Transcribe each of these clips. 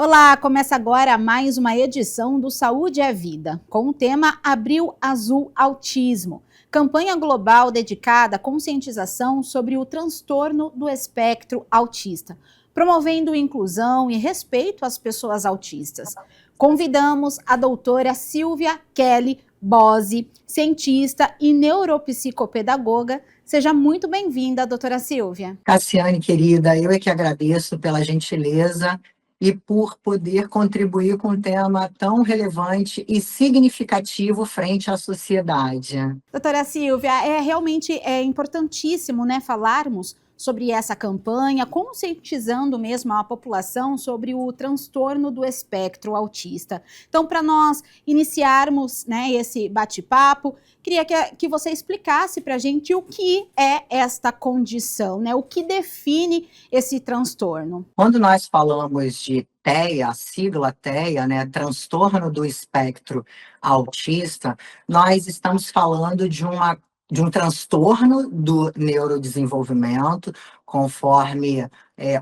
Olá, começa agora mais uma edição do Saúde é Vida, com o tema Abril Azul Autismo, campanha global dedicada à conscientização sobre o transtorno do espectro autista, promovendo inclusão e respeito às pessoas autistas. Convidamos a doutora Silvia Kelly Bose, cientista e neuropsicopedagoga. Seja muito bem-vinda, doutora Silvia. Cassiane, querida, eu é que agradeço pela gentileza e por poder contribuir com um tema tão relevante e significativo frente à sociedade. Doutora Silvia, realmente importantíssimo, né, falarmos sobre essa campanha, conscientizando mesmo a população sobre o transtorno do espectro autista. Então, para nós iniciarmos, né, esse bate-papo, queria que você explicasse para a gente o que é esta condição, né, o que define esse transtorno. Quando nós falamos de TEA, a sigla TEA, né, transtorno do espectro autista, nós estamos falando de um transtorno do neurodesenvolvimento, conforme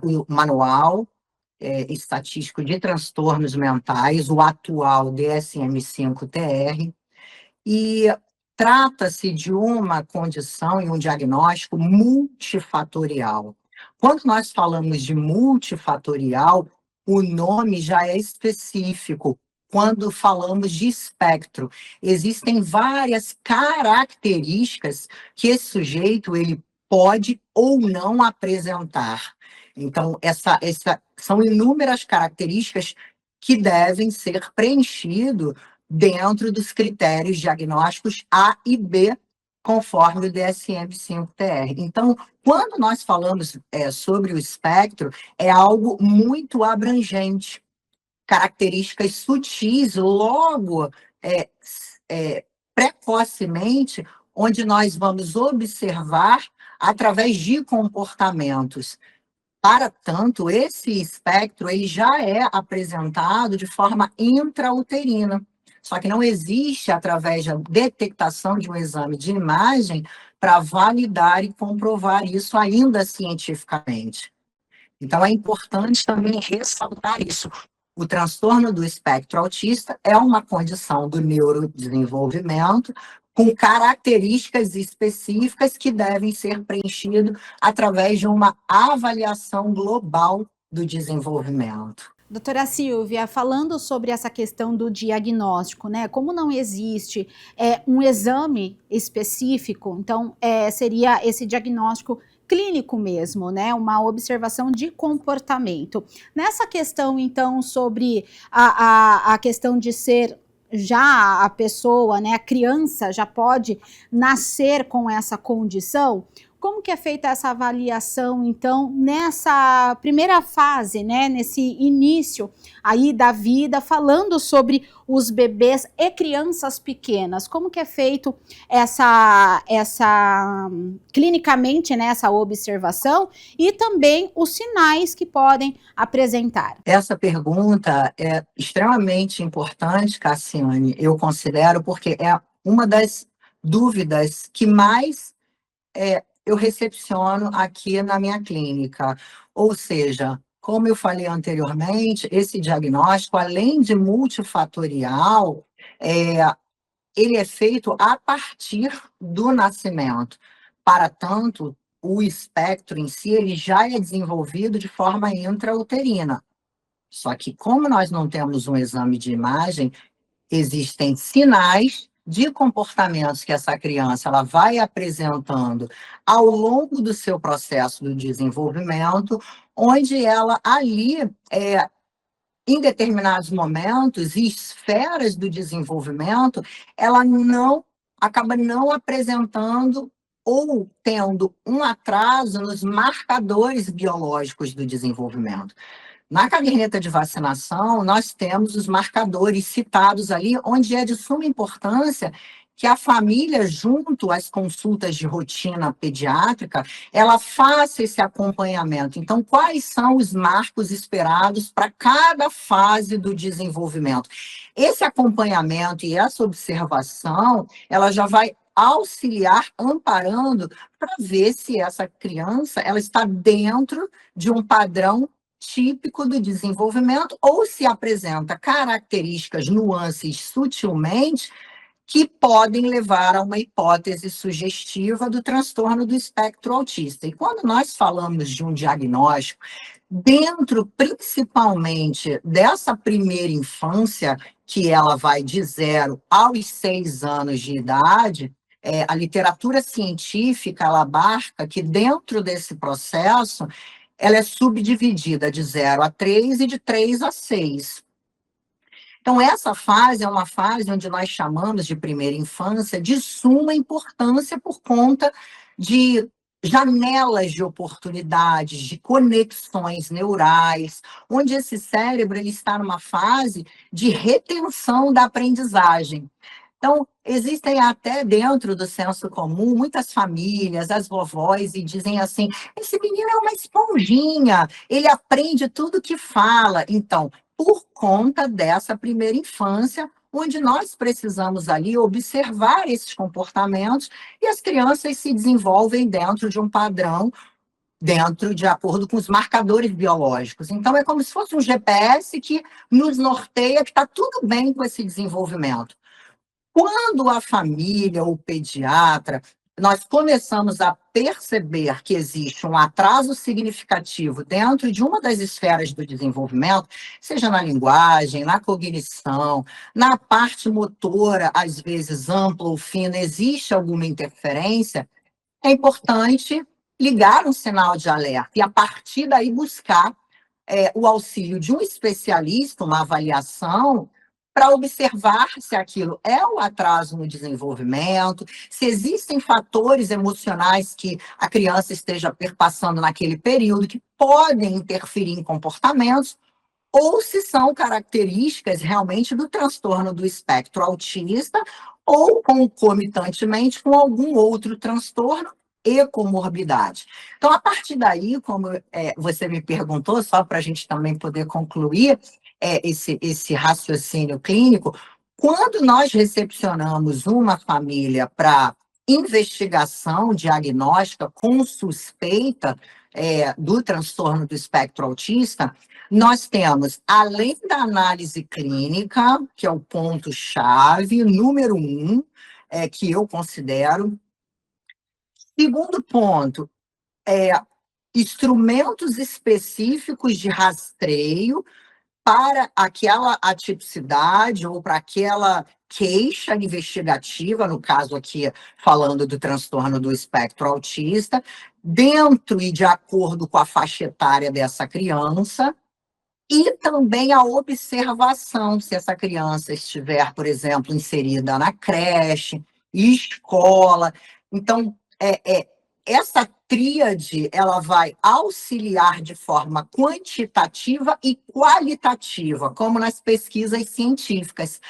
o manual estatístico de transtornos mentais, o atual DSM-5-TR, e trata-se de uma condição e um diagnóstico multifatorial. Quando nós falamos de multifatorial, o nome já é específico. Quando falamos de espectro, existem várias características que esse sujeito ele pode ou não apresentar. Então, são inúmeras características que devem ser preenchidas dentro dos critérios diagnósticos A e B, conforme o DSM-5-TR. Então, quando nós falamos sobre o espectro, é algo muito abrangente, características sutis, logo, precocemente, onde nós vamos observar através de comportamentos. Para tanto, esse espectro ele já é apresentado de forma intrauterina. Só que não existe, através da detectação de um exame de imagem, para validar e comprovar isso ainda cientificamente. Então, é importante também ressaltar isso. O transtorno do espectro autista é uma condição do neurodesenvolvimento com características específicas que devem ser preenchidas através de uma avaliação global do desenvolvimento. Doutora Silvia, falando sobre essa questão do diagnóstico, né? Como não existe um exame específico, então seria esse diagnóstico clínico mesmo, né? Uma observação de comportamento. Nessa questão, então, sobre a questão de ser já a pessoa, né? A criança já pode nascer com essa condição. Como que é feita essa avaliação, então, nessa primeira fase, né, nesse início aí da vida, falando sobre os bebês e crianças pequenas? Como que é feito essa clinicamente, né, essa observação e também os sinais que podem apresentar? Essa pergunta é extremamente importante, Cassiane, eu considero, porque é uma das dúvidas que mais eu recepciono aqui na minha clínica. Ou seja, como eu falei anteriormente, esse diagnóstico, além de multifatorial, ele é feito a partir do nascimento. Para tanto, o espectro em si, ele já é desenvolvido de forma intrauterina. Só que, como nós não temos um exame de imagem, existem sinais de comportamentos que essa criança ela vai apresentando ao longo do seu processo do desenvolvimento, onde ela ali, em determinados momentos e esferas do desenvolvimento, ela acaba não apresentando ou tendo um atraso nos marcadores biológicos do desenvolvimento. Na caderneta de vacinação, nós temos os marcadores citados ali, onde é de suma importância que a família, junto às consultas de rotina pediátrica, ela faça esse acompanhamento. Então, quais são os marcos esperados para cada fase do desenvolvimento? Esse acompanhamento e essa observação, ela já vai auxiliar, amparando, para ver se essa criança ela está dentro de um padrão típico do desenvolvimento ou se apresenta características, nuances sutilmente que podem levar a uma hipótese sugestiva do transtorno do espectro autista. E quando nós falamos de um diagnóstico, dentro principalmente dessa primeira infância, que ela vai de 0 aos 6 anos de idade, a literatura científica ela abarca que dentro desse processo ela é subdividida de 0 a 3 e de 3 a 6. Então, essa fase é uma fase onde nós chamamos de primeira infância de suma importância por conta de janelas de oportunidades, de conexões neurais, onde esse cérebro ele está numa fase de retenção da aprendizagem. Então, existem até dentro do senso comum muitas famílias, as vovós, e dizem assim: esse menino é uma esponjinha, ele aprende tudo que fala. Então, por conta dessa primeira infância, onde nós precisamos ali observar esses comportamentos e as crianças se desenvolvem dentro de um padrão, dentro de acordo com os marcadores biológicos. Então, é como se fosse um GPS que nos norteia que está tudo bem com esse desenvolvimento. Quando a família, o pediatra, nós começamos a perceber que existe um atraso significativo dentro de uma das esferas do desenvolvimento, seja na linguagem, na cognição, na parte motora, às vezes ampla ou fina, existe alguma interferência, é importante ligar um sinal de alerta e, a partir daí, buscar o auxílio de um especialista, uma avaliação, para observar se aquilo é um atraso no desenvolvimento, se existem fatores emocionais que a criança esteja perpassando naquele período que podem interferir em comportamentos, ou se são características realmente do transtorno do espectro autista, ou concomitantemente com algum outro transtorno e comorbidade. Então, a partir daí, como você me perguntou, só para a gente também poder concluir, esse raciocínio clínico, quando nós recepcionamos uma família para investigação diagnóstica com suspeita do transtorno do espectro autista, nós temos, além da análise clínica, que é o ponto-chave, número 1, que eu considero. Segundo ponto, instrumentos específicos de rastreio para aquela atipicidade ou para aquela queixa investigativa, no caso aqui falando do transtorno do espectro autista, dentro e de acordo com a faixa etária dessa criança, e também a observação, se essa criança estiver, por exemplo, inserida na creche, escola. Então, essa tríade, ela vai auxiliar de forma quantitativa e qualitativa, como nas pesquisas científicas.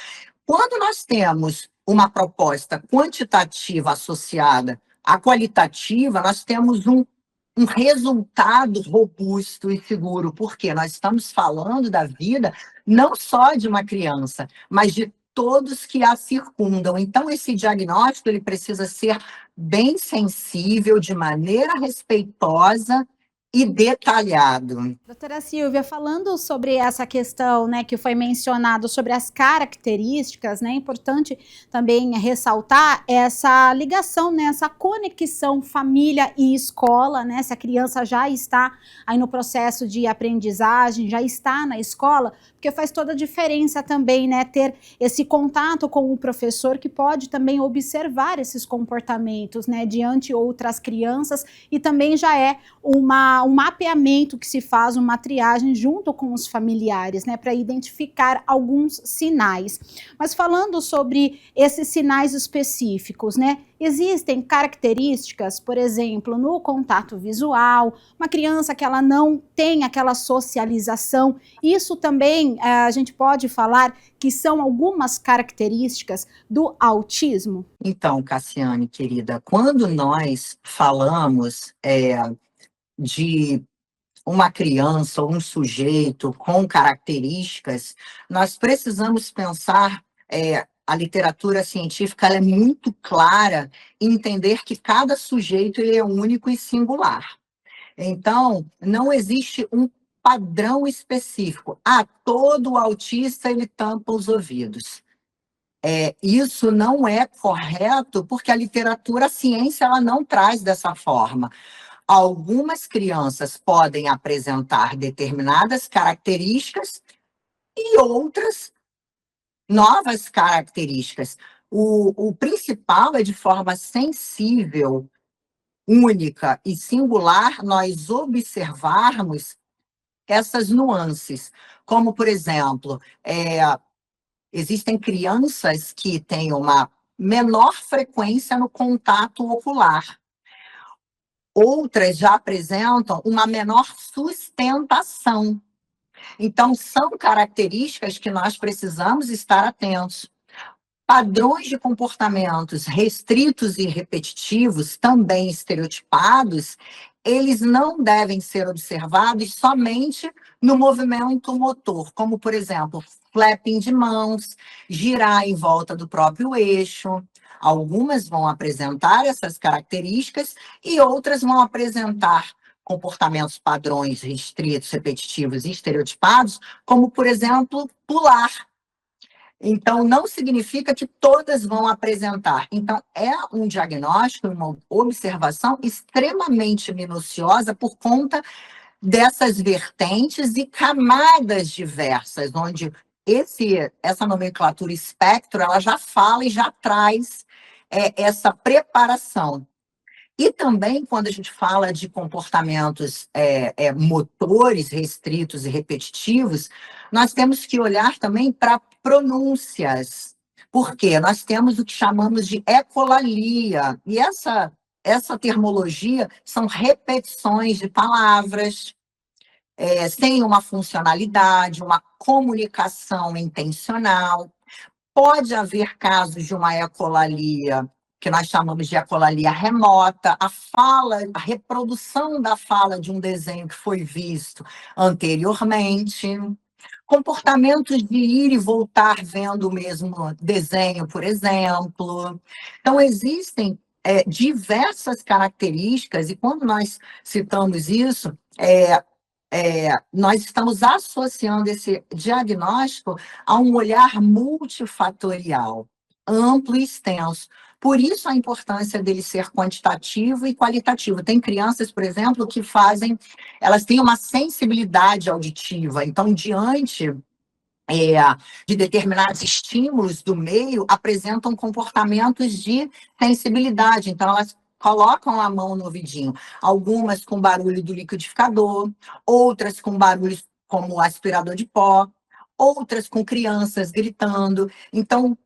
Quando nós temos uma proposta quantitativa associada à qualitativa, nós temos um resultado robusto e seguro, porque nós estamos falando da vida não só de uma criança, mas de todos que a circundam. Então, esse diagnóstico ele precisa ser bem sensível, de maneira respeitosa e detalhado. Doutora Silvia, falando sobre essa questão, né, que foi mencionado sobre as características, né, é importante também ressaltar essa ligação, né, essa conexão família e escola, né, se a criança já está aí no processo de aprendizagem, já está na escola, porque faz toda a diferença também, né, ter esse contato com o professor que pode também observar esses comportamentos, né, diante outras crianças, e também já é um mapeamento que se faz, uma triagem junto com os familiares, né, para identificar alguns sinais. Mas falando sobre esses sinais específicos, né, existem características, por exemplo, no contato visual, uma criança que ela não tem aquela socialização, isso também a gente pode falar que são algumas características do autismo? Então, Cassiane, querida, quando nós falamos de uma criança ou um sujeito com características, nós precisamos pensar, a literatura científica ela é muito clara em entender que cada sujeito ele é único e singular. Então, não existe um padrão específico. Todo autista ele tampa os ouvidos. Isso não é correto, porque a literatura, a ciência, ela não traz dessa forma. Algumas crianças podem apresentar determinadas características e outras novas características. O principal é, de forma sensível, única e singular, nós observarmos essas nuances. Como, por exemplo, existem crianças que têm uma menor frequência no contato ocular. Outras já apresentam uma menor sustentação. Então, são características que nós precisamos estar atentos. Padrões de comportamentos restritos e repetitivos, também estereotipados, eles não devem ser observados somente no movimento motor, como, por exemplo, flapping de mãos, girar em volta do próprio eixo. Algumas vão apresentar essas características e outras vão apresentar comportamentos padrões restritos, repetitivos e estereotipados, como, por exemplo, pular. Então, não significa que todas vão apresentar. Então, é um diagnóstico, uma observação extremamente minuciosa por conta dessas vertentes e camadas diversas, onde essa nomenclatura espectro, ela já fala e já traz essa preparação. E também, quando a gente fala de comportamentos motores restritos e repetitivos, nós temos que olhar também para pronúncias, porque nós temos o que chamamos de ecolalia, e essa termologia são repetições de palavras, sem uma funcionalidade, uma comunicação intencional. Pode haver casos de uma ecolalia, que nós chamamos de ecolalia remota, a reprodução da fala de um desenho que foi visto anteriormente, comportamentos de ir e voltar vendo o mesmo desenho, por exemplo. Então, existem diversas características, e quando nós citamos isso, nós estamos associando esse diagnóstico a um olhar multifatorial, amplo e extenso. Por isso a importância dele ser quantitativo e qualitativo. Tem crianças, por exemplo, que elas têm uma sensibilidade auditiva, então, diante de determinados estímulos do meio, apresentam comportamentos de sensibilidade. Então, elas colocam a mão no ouvidinho, algumas com barulho do liquidificador, outras com barulhos como o aspirador de pó, outras com crianças gritando. Então,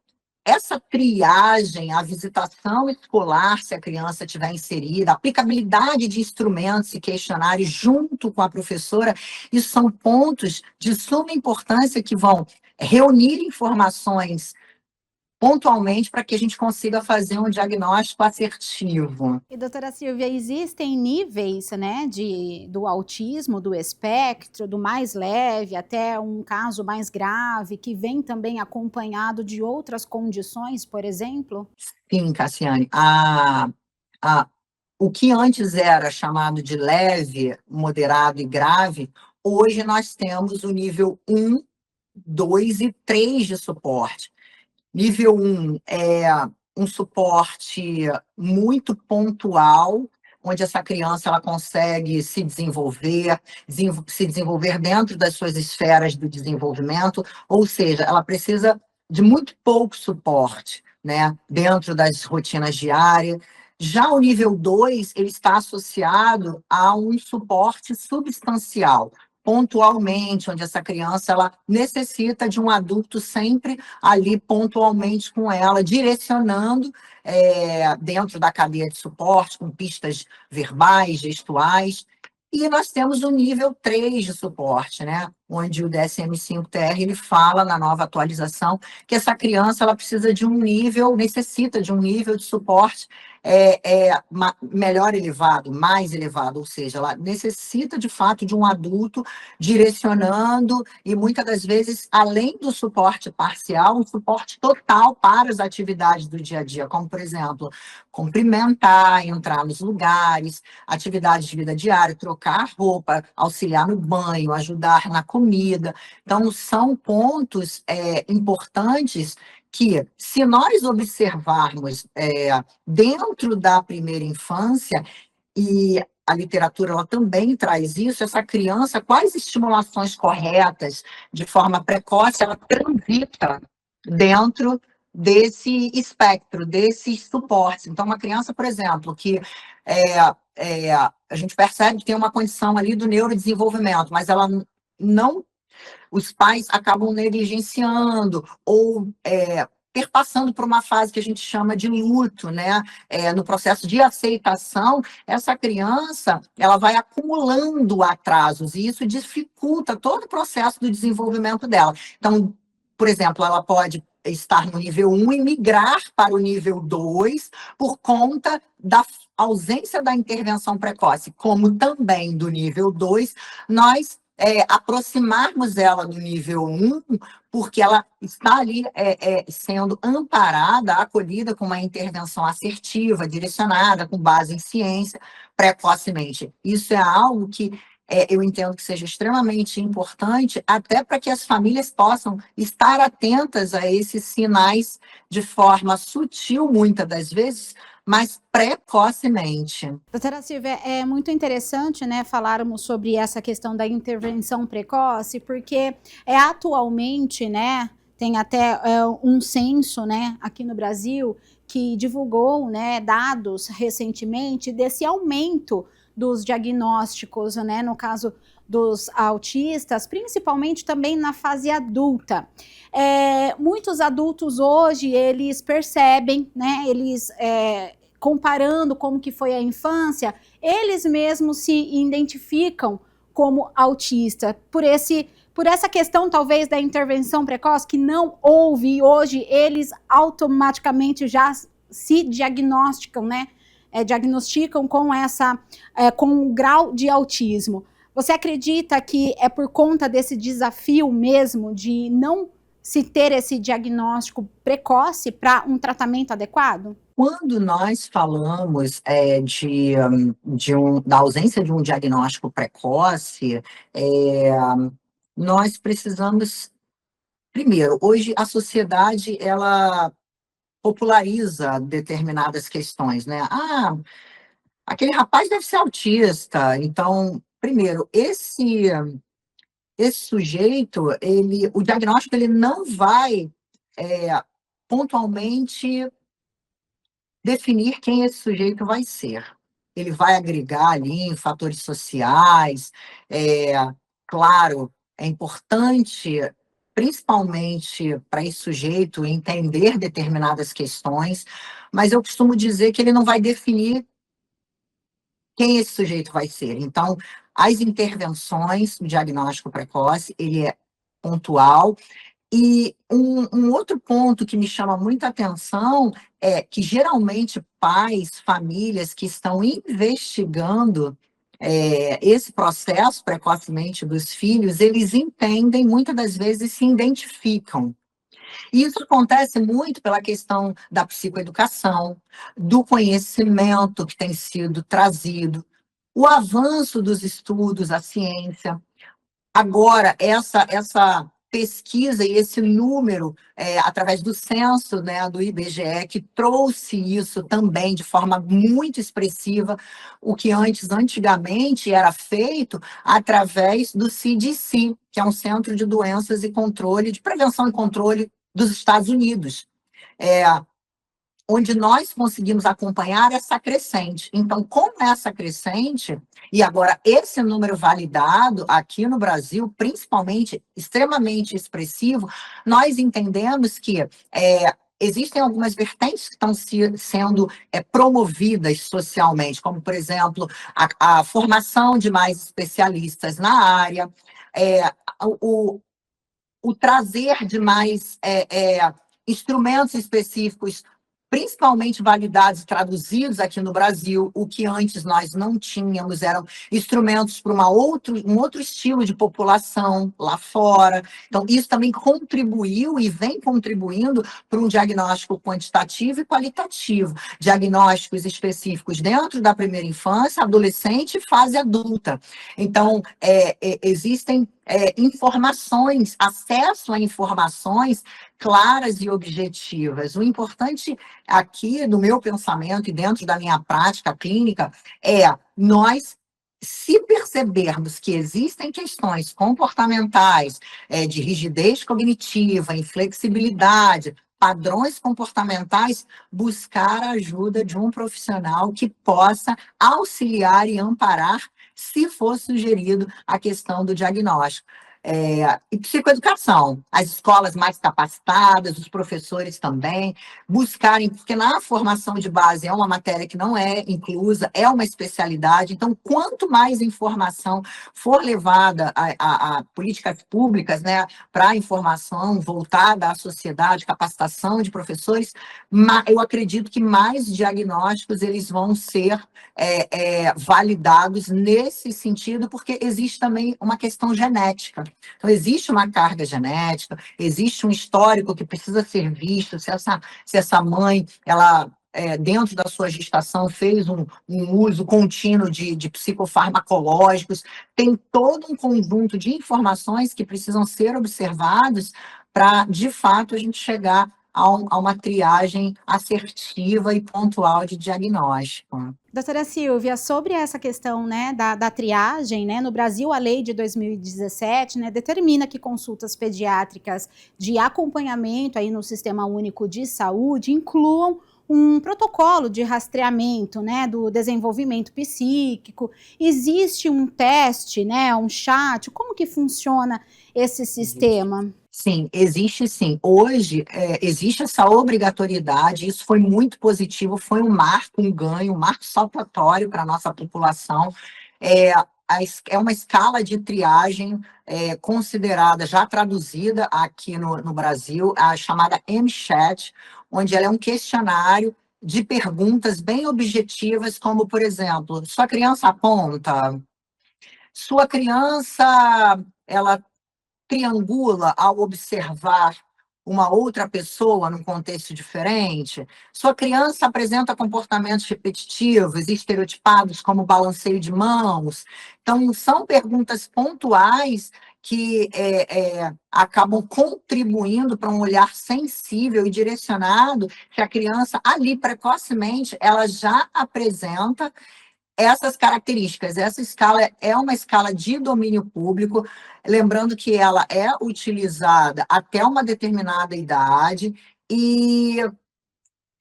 essa triagem, a visitação escolar, se a criança estiver inserida, a aplicabilidade de instrumentos e questionários junto com a professora, isso são pontos de suma importância que vão reunir informações pontualmente para que a gente consiga fazer um diagnóstico assertivo. E, doutora Silvia, existem níveis, né, do autismo, do espectro, do mais leve até um caso mais grave, que vem também acompanhado de outras condições, por exemplo? Sim, Cassiane. O que antes era chamado de leve, moderado e grave, hoje nós temos o nível 1, 2 e 3 de suporte. Nível 1 é um suporte muito pontual, onde essa criança ela consegue se desenvolver dentro das suas esferas do desenvolvimento, ou seja, ela precisa de muito pouco suporte, né, dentro das rotinas diárias. Já o nível 2, ele está associado a um suporte substancial, pontualmente, onde essa criança ela necessita de um adulto sempre ali pontualmente com ela, direcionando dentro da cadeia de suporte, com pistas verbais, gestuais. E nós temos o nível 3 de suporte, né? onde o DSM-5-TR ele fala na nova atualização que essa criança ela precisa de um nível, necessita de um nível de suporte melhor elevado, mais elevado, ou seja, ela necessita de fato de um adulto direcionando e muitas das vezes, além do suporte parcial, um suporte total para as atividades do dia a dia, como, por exemplo, cumprimentar, entrar nos lugares, atividades de vida diária, trocar roupa, auxiliar no banho, ajudar na comida. Então, são pontos importantes que, se nós observarmos dentro da primeira infância, e a literatura ela também traz isso, essa criança, quais estimulações corretas, de forma precoce, ela transita dentro desse espectro, desses suportes. Então, uma criança, por exemplo, que a gente percebe que tem uma condição ali do neurodesenvolvimento, mas ela não, os pais acabam negligenciando ou perpassando por uma fase que a gente chama de luto, né? No processo de aceitação, essa criança ela vai acumulando atrasos e isso dificulta todo o processo do desenvolvimento dela. Então, por exemplo, ela pode estar no nível 1 e migrar para o nível 2 por conta da ausência da intervenção precoce, como também do nível 2, nós aproximarmos ela do nível 1, porque ela está ali sendo amparada, acolhida com uma intervenção assertiva, direcionada, com base em ciência, precocemente. Isso é algo que eu entendo que seja extremamente importante, até para que as famílias possam estar atentas a esses sinais de forma sutil, muitas das vezes, mas precocemente. Doutora Silvia, é muito interessante, né, falarmos sobre essa questão da intervenção precoce, porque atualmente, né, tem até um censo, né, aqui no Brasil, que divulgou, né, dados recentemente desse aumento dos diagnósticos, né, no caso dos autistas, principalmente também na fase adulta. Muitos adultos hoje, eles percebem, né, eles comparando como que foi a infância, eles mesmos se identificam como autista, por essa questão talvez da intervenção precoce que não houve, e hoje eles automaticamente já se diagnosticam, né? Diagnosticam com com um grau de autismo. Você acredita que é por conta desse desafio mesmo de não se ter esse diagnóstico precoce para um tratamento adequado? Quando nós falamos da ausência de um diagnóstico precoce, nós precisamos, primeiro, hoje a sociedade ela populariza determinadas questões, né? Aquele rapaz deve ser autista. Então, primeiro, esse sujeito, o diagnóstico ele não vai pontualmente definir quem esse sujeito vai ser. Ele vai agregar ali em fatores sociais, claro, é importante, principalmente para esse sujeito, entender determinadas questões, mas eu costumo dizer que ele não vai definir quem esse sujeito vai ser. Então, as intervenções, o diagnóstico precoce, ele é pontual. E um outro ponto que me chama muita atenção é que, geralmente, pais, famílias que estão investigando esse processo precocemente dos filhos, eles entendem, muitas das vezes se identificam. E isso acontece muito pela questão da psicoeducação, do conhecimento que tem sido trazido, o avanço dos estudos, a ciência. Agora, essa pesquisa e esse número, através do censo, né, do IBGE, que trouxe isso também de forma muito expressiva, o que antigamente era feito através do CDC, que é um Centro de Doenças e Controle, de Prevenção e Controle dos Estados Unidos, onde nós conseguimos acompanhar essa crescente. Então, com essa crescente, e agora esse número validado aqui no Brasil, principalmente extremamente expressivo, nós entendemos que existem algumas vertentes que estão sendo promovidas socialmente, como, por exemplo, a formação de mais especialistas na área, é, o, o trazer de mais instrumentos específicos, principalmente validados e traduzidos aqui no Brasil, o que antes nós não tínhamos, eram instrumentos para um outro estilo de população lá fora. Então, isso também contribuiu e vem contribuindo para um diagnóstico quantitativo e qualitativo, diagnósticos específicos dentro da primeira infância, adolescente e fase adulta. Então, existem informações, acesso a informações claras e objetivas. O importante aqui, no meu pensamento e dentro da minha prática clínica, é nós, se percebermos que existem questões comportamentais, de rigidez cognitiva, inflexibilidade, padrões comportamentais, buscar a ajuda de um profissional que possa auxiliar e amparar, se for sugerido a questão do diagnóstico. E psicoeducação, as escolas mais capacitadas, os professores também, buscarem, porque na formação de base é uma matéria que não é inclusa, é uma especialidade, então, quanto mais informação for levada a políticas públicas, né, para a informação voltada à sociedade, capacitação de professores, eu acredito que mais diagnósticos eles vão ser validados nesse sentido, porque existe também uma questão genética. Então, existe uma carga genética, existe um histórico que precisa ser visto, se essa mãe, ela, dentro da sua gestação, fez um uso contínuo de psicofarmacológicos, tem todo um conjunto de informações que precisam ser observados para, de fato, a gente chegar a uma triagem assertiva e pontual de diagnóstico. Doutora Silvia, sobre essa questão, né, da triagem, né, no Brasil, a lei de 2017, né, determina que consultas pediátricas de acompanhamento aí no Sistema Único de Saúde incluam um protocolo de rastreamento, né, do desenvolvimento psíquico. Existe um teste, né, um chat, como que funciona esse sistema? Sim, existe sim. Hoje, existe essa obrigatoriedade, isso foi muito positivo, foi um marco, um ganho, um marco saltatório para a nossa população. É uma escala de triagem considerada, já traduzida aqui no Brasil, a chamada MCHAT, onde ela é um questionário de perguntas bem objetivas, como, por exemplo, sua criança aponta? Sua criança, ela triangula ao observar uma outra pessoa num contexto diferente? Sua criança apresenta comportamentos repetitivos e estereotipados, como balanceio de mãos? Então, são perguntas pontuais que acabam contribuindo para um olhar sensível e direcionado, que a criança, ali, precocemente, ela já apresenta essas características. Essa escala é uma escala de domínio público, lembrando que ela é utilizada até uma determinada idade e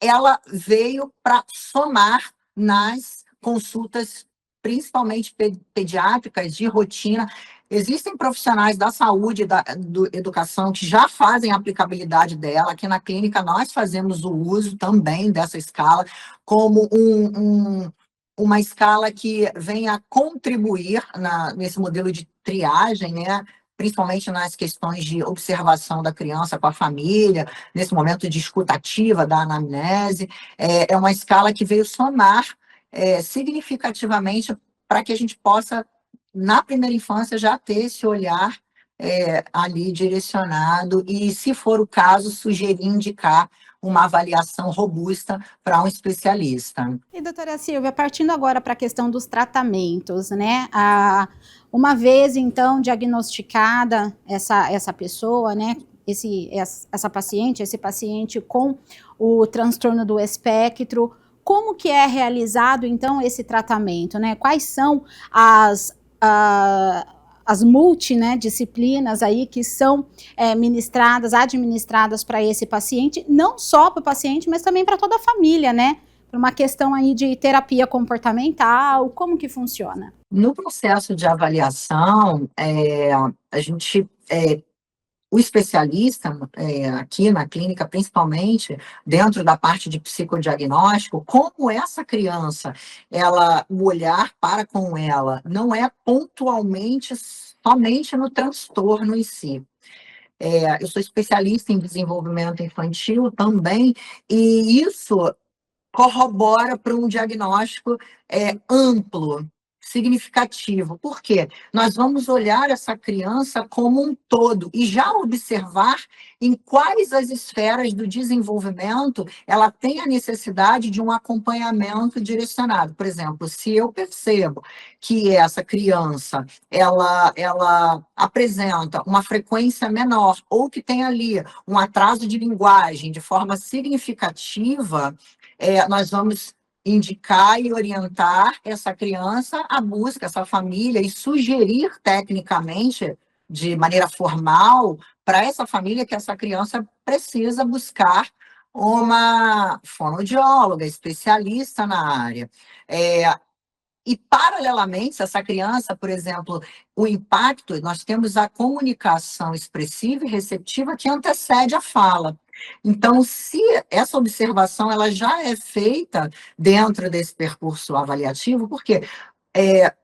ela veio para somar nas consultas, principalmente pediátricas, de rotina. Existem profissionais da saúde e da educação que já fazem a aplicabilidade dela. Aqui na clínica, nós fazemos o uso também dessa escala como uma escala que venha contribuir nesse modelo de triagem, né? Principalmente nas questões de observação da criança com a família, nesse momento de escutativa da anamnese. É uma escala que veio somar significativamente para que a gente possa, na primeira infância, já ter esse olhar ali direcionado e, se for o caso, sugerir, indicar uma avaliação robusta para um especialista. E, doutora Silvia, partindo agora para a questão dos tratamentos, né? Uma vez, então, diagnosticada essa pessoa, né? Essa paciente, esse paciente com o transtorno do espectro, como que é realizado, então, esse tratamento, né? Quais são as multidisciplinas aí que são administradas para esse paciente, não só para o paciente, mas também para toda a família, né? Para uma questão aí de terapia comportamental, como que funciona? No processo de avaliação, a gente o especialista, aqui na clínica, principalmente, dentro da parte de psicodiagnóstico, como essa criança, o olhar para com ela não é pontualmente somente no transtorno em si. Eu sou especialista em desenvolvimento infantil também, e isso corrobora para um diagnóstico amplo, significativo. Por quê? Nós vamos olhar essa criança como um todo e já observar em quais as esferas do desenvolvimento ela tem a necessidade de um acompanhamento direcionado. Por exemplo, se eu percebo que essa criança ela apresenta uma frequência menor ou que tem ali um atraso de linguagem de forma significativa, nós vamos indicar e orientar essa criança à busca, essa família, e sugerir tecnicamente, de maneira formal, para essa família que essa criança precisa buscar uma fonoaudióloga, especialista na área. E, paralelamente, se essa criança, por exemplo, o impacto, nós temos a comunicação expressiva e receptiva que antecede a fala. Então, se essa observação ela já é feita dentro desse percurso avaliativo, porque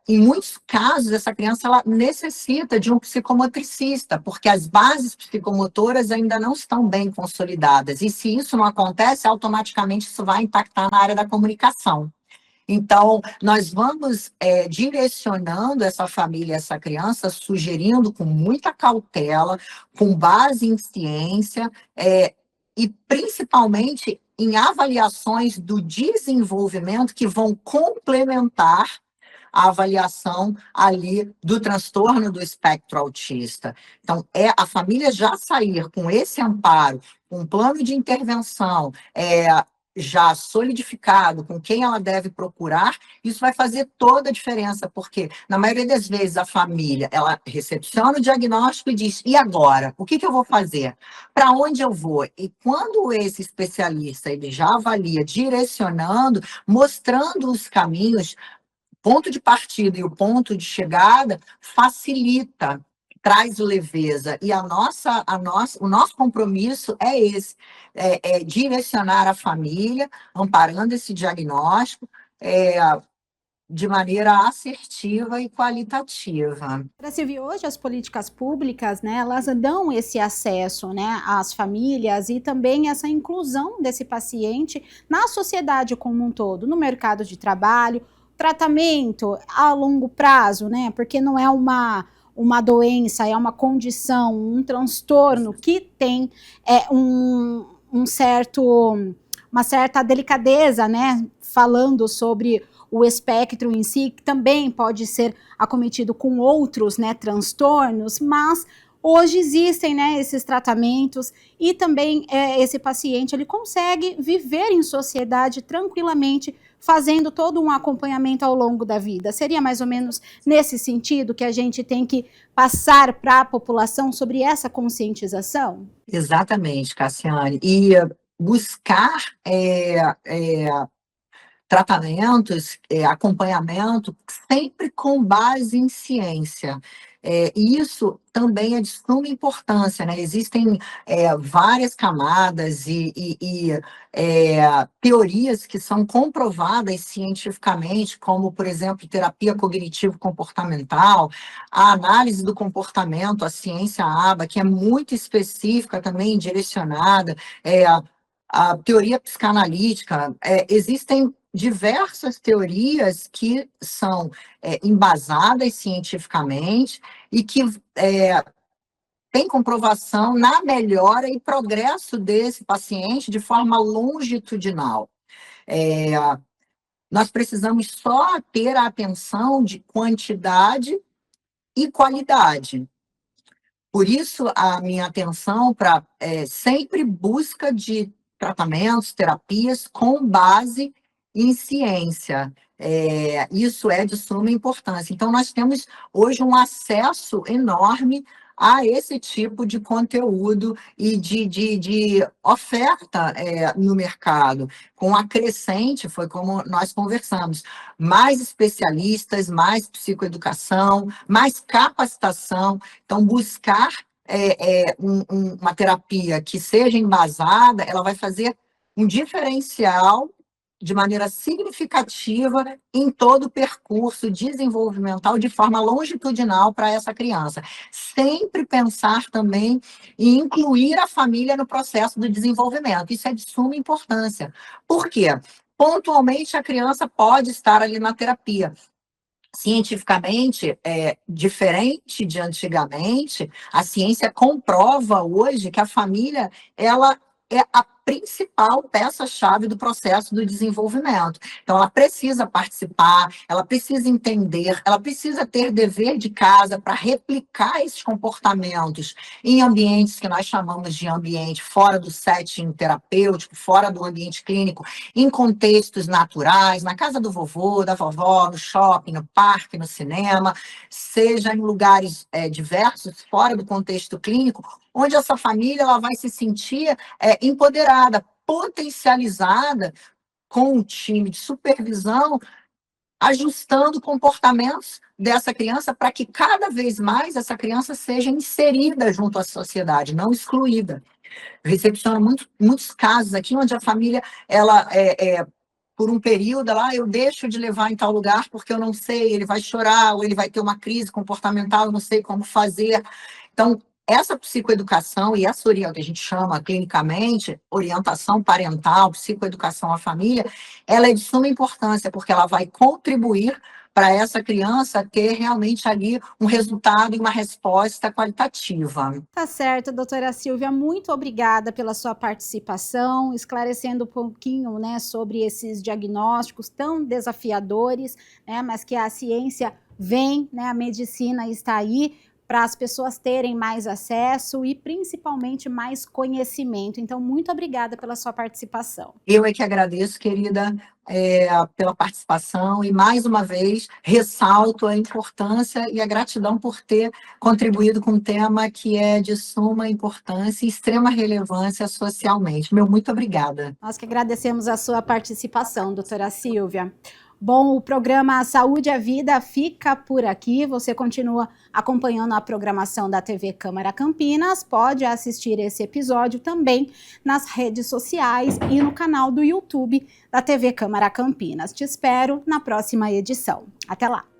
em muitos casos essa criança ela necessita de um psicomotricista, porque as bases psicomotoras ainda não estão bem consolidadas, e se isso não acontece, automaticamente isso vai impactar na área da comunicação. Então, nós vamos direcionando essa família, essa criança, sugerindo com muita cautela, com base em ciência, e principalmente em avaliações do desenvolvimento que vão complementar a avaliação ali do transtorno do espectro autista. Então, a família já sair com esse amparo, com um plano de intervenção, já solidificado com quem ela deve procurar, isso vai fazer toda a diferença, porque na maioria das vezes a família, ela recepciona o diagnóstico e diz, e agora? O que eu vou fazer? Para onde eu vou? E quando esse especialista, ele já avalia direcionando, mostrando os caminhos, ponto de partida e o ponto de chegada, facilita, traz leveza. E o nosso compromisso é esse, direcionar a família, amparando esse diagnóstico, de maneira assertiva e qualitativa. Silvia, hoje as políticas públicas, né, elas dão esse acesso, né, às famílias e também essa inclusão desse paciente na sociedade como um todo, no mercado de trabalho, tratamento a longo prazo, né, porque não é uma doença, é uma condição, um transtorno que tem uma certa delicadeza, né, falando sobre o espectro em si, que também pode ser acometido com outros, né, transtornos, mas hoje existem, né, esses tratamentos e também esse paciente, ele consegue viver em sociedade tranquilamente, fazendo todo um acompanhamento ao longo da vida. Seria mais ou menos nesse sentido que a gente tem que passar para a população sobre essa conscientização? Exatamente, Cassiane. E buscar tratamentos, acompanhamento, sempre com base em ciência. E isso também é de suma importância, né? Existem várias camadas e teorias que são comprovadas cientificamente, como, por exemplo, terapia cognitivo-comportamental, a análise do comportamento, a ciência ABA, que é muito específica também, direcionada, a teoria psicanalítica, existem diversas teorias que são embasadas cientificamente e que têm comprovação na melhora e progresso desse paciente de forma longitudinal. Nós precisamos só ter a atenção de quantidade e qualidade. Por isso, a minha atenção para sempre busca de tratamentos, terapias com base em ciência. Isso é de suma importância. Então, nós temos hoje um acesso enorme a esse tipo de conteúdo e de oferta no mercado, com a crescente, foi como nós conversamos, mais especialistas, mais psicoeducação, mais capacitação. Então, buscar uma terapia que seja embasada, ela vai fazer um diferencial de maneira significativa em todo o percurso desenvolvimental de forma longitudinal para essa criança. Sempre pensar também em incluir a família no processo do desenvolvimento. Isso é de suma importância. Por quê? Pontualmente, a criança pode estar ali na terapia. Cientificamente, diferente de antigamente, a ciência comprova hoje que a família, ela é a principal peça-chave do processo do desenvolvimento. Então, ela precisa participar, ela precisa entender, ela precisa ter dever de casa para replicar esses comportamentos em ambientes que nós chamamos de ambiente fora do setting terapêutico, fora do ambiente clínico, em contextos naturais, na casa do vovô, da vovó, no shopping, no parque, no cinema, seja em lugares diversos, fora do contexto clínico, onde essa família ela vai se sentir empoderada, potencializada com o time de supervisão, ajustando comportamentos dessa criança para que cada vez mais essa criança seja inserida junto à sociedade, não excluída. Eu recepciono muitos casos aqui onde a família, ela por um período, eu deixo de levar em tal lugar porque eu não sei, ele vai chorar, ou ele vai ter uma crise comportamental, eu não sei como fazer. Então, essa psicoeducação e essa que a gente chama clinicamente, orientação parental, psicoeducação à família, ela é de suma importância, porque ela vai contribuir para essa criança ter realmente ali um resultado e uma resposta qualitativa. Tá certo, doutora Silvia, muito obrigada pela sua participação, esclarecendo um pouquinho, né, sobre esses diagnósticos tão desafiadores, né, mas que a ciência vem, né, a medicina está aí para as pessoas terem mais acesso e principalmente mais conhecimento. Então, muito obrigada pela sua participação. Eu é que agradeço, querida, pela participação e, mais uma vez, ressalto a importância e a gratidão por ter contribuído com um tema que é de suma importância e extrema relevância socialmente. Meu muito obrigada. Nós que agradecemos a sua participação, doutora Silvia. Bom, o programa Saúde é Vida fica por aqui. Você continua acompanhando a programação da TV Câmara Campinas. Pode assistir esse episódio também nas redes sociais e no canal do YouTube da TV Câmara Campinas. Te espero na próxima edição. Até lá!